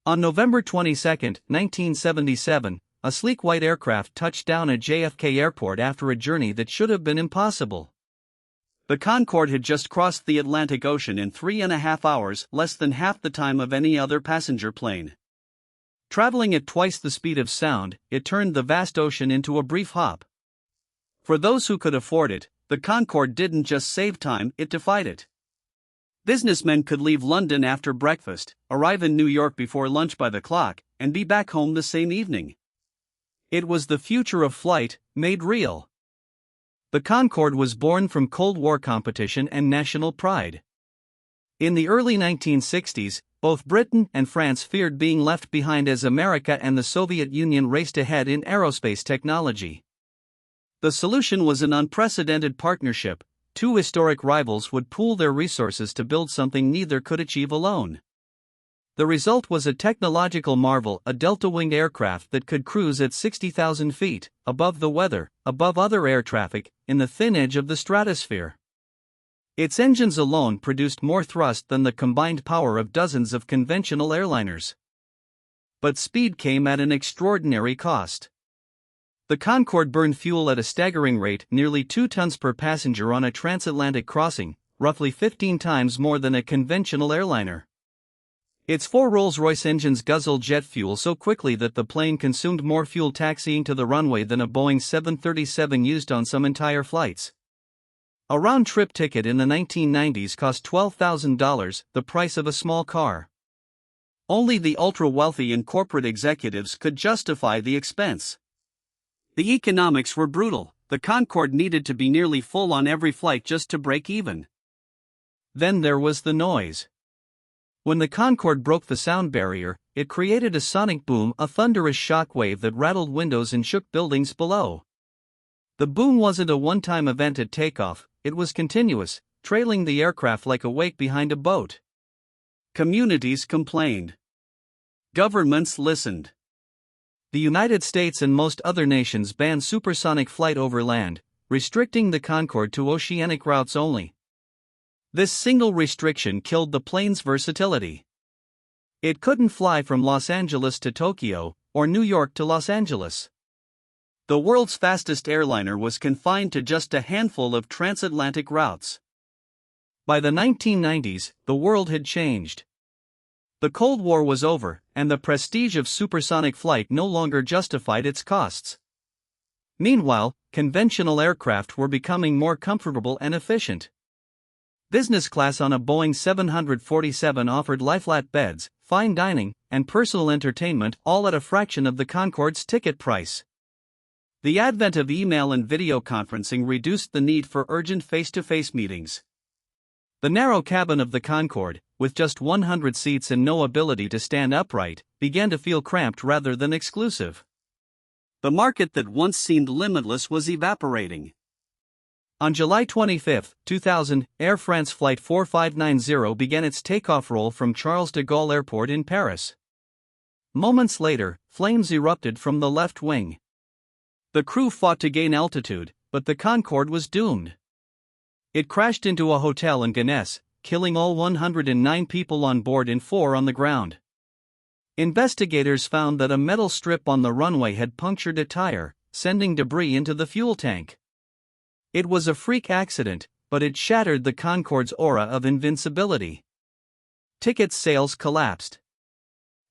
On November 22, 1977, a sleek white aircraft touched down at JFK Airport after a journey that should have been impossible. The Concorde had just crossed the Atlantic Ocean in 3.5 hours, less than half the time of any other passenger plane. Traveling at twice the speed of sound, it turned the vast ocean into a brief hop. For those who could afford it, the Concorde didn't just save time, it defied it. Businessmen could leave London after breakfast, arrive in New York before lunch by the clock, and be back home the same evening. It was the future of flight, made real. The Concorde was born from Cold War competition and national pride. In the early 1960s, both Britain and France feared being left behind as America and the Soviet Union raced ahead in aerospace technology. The solution was an unprecedented partnership. Two historic rivals would pool their resources to build something neither could achieve alone. The result was a technological marvel, a delta-winged aircraft that could cruise at 60,000 feet, above the weather, above other air traffic, in the thin edge of the stratosphere. Its engines alone produced more thrust than the combined power of dozens of conventional airliners. But speed came at an extraordinary cost. The Concorde burned fuel at a staggering rate, nearly 2 tons per passenger on a transatlantic crossing, roughly 15 times more than a conventional airliner. Its 4 Rolls-Royce engines guzzled jet fuel so quickly that the plane consumed more fuel taxiing to the runway than a Boeing 737 used on some entire flights. A round-trip ticket in the 1990s cost $12,000, the price of a small car. Only the ultra-wealthy and corporate executives could justify the expense. The economics were brutal. The Concorde needed to be nearly full on every flight just to break even. Then there was the noise. When the Concorde broke the sound barrier, it created a sonic boom, a thunderous shock wave that rattled windows and shook buildings below. The boom wasn't a one-time event at takeoff, it was continuous, trailing the aircraft like a wake behind a boat. Communities complained. Governments listened. The United States and most other nations banned supersonic flight over land, restricting the Concorde to oceanic routes only. This single restriction killed the plane's versatility. It couldn't fly from Los Angeles to Tokyo, or New York to Los Angeles. The world's fastest airliner was confined to just a handful of transatlantic routes. By the 1990s, the world had changed. The Cold War was over, and the prestige of supersonic flight no longer justified its costs. Meanwhile, conventional aircraft were becoming more comfortable and efficient. Business class on a Boeing 747 offered lie-flat beds, fine dining, and personal entertainment, all at a fraction of the Concorde's ticket price. The advent of email and video conferencing reduced the need for urgent face-to-face meetings. The narrow cabin of the Concorde, with just 100 seats and no ability to stand upright, began to feel cramped rather than exclusive. The market that once seemed limitless was evaporating. On July 25, 2000, Air France Flight 4590 began its takeoff roll from Charles de Gaulle Airport in Paris. Moments later, flames erupted from the left wing. The crew fought to gain altitude, but the Concorde was doomed. It crashed into a hotel in Gonesse, killing all 109 people on board and 4 on the ground. Investigators found that a metal strip on the runway had punctured a tire, sending debris into the fuel tank. It was a freak accident, but it shattered the Concorde's aura of invincibility. Ticket sales collapsed.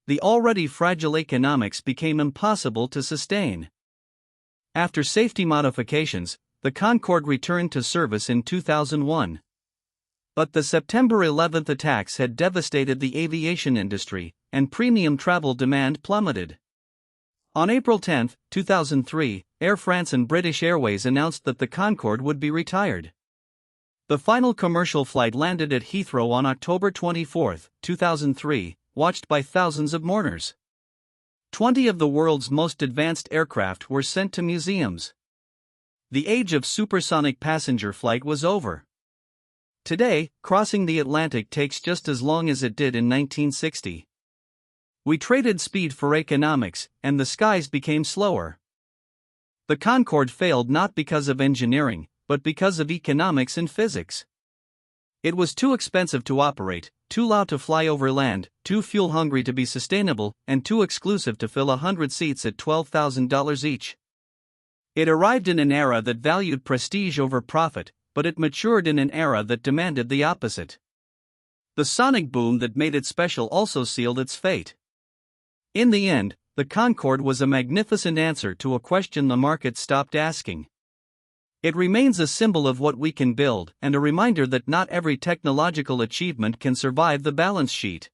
The already fragile economics became impossible to sustain. After safety modifications, the Concorde returned to service in 2001. But the September 11 attacks had devastated the aviation industry, and premium travel demand plummeted. On April 10, 2003, Air France and British Airways announced that the Concorde would be retired. The final commercial flight landed at Heathrow on October 24, 2003, watched by thousands of mourners. 20 of the world's most advanced aircraft were sent to museums. The age of supersonic passenger flight was over. Today, crossing the Atlantic takes just as long as it did in 1960. We traded speed for economics, and the skies became slower. The Concorde failed not because of engineering, but because of economics and physics. It was too expensive to operate, too loud to fly over land, too fuel-hungry to be sustainable, and too exclusive to fill 100 seats at $12,000 each. It arrived in an era that valued prestige over profit, but it matured in an era that demanded the opposite. The sonic boom that made it special also sealed its fate. In the end, the Concorde was a magnificent answer to a question the market stopped asking. It remains a symbol of what we can build and a reminder that not every technological achievement can survive the balance sheet.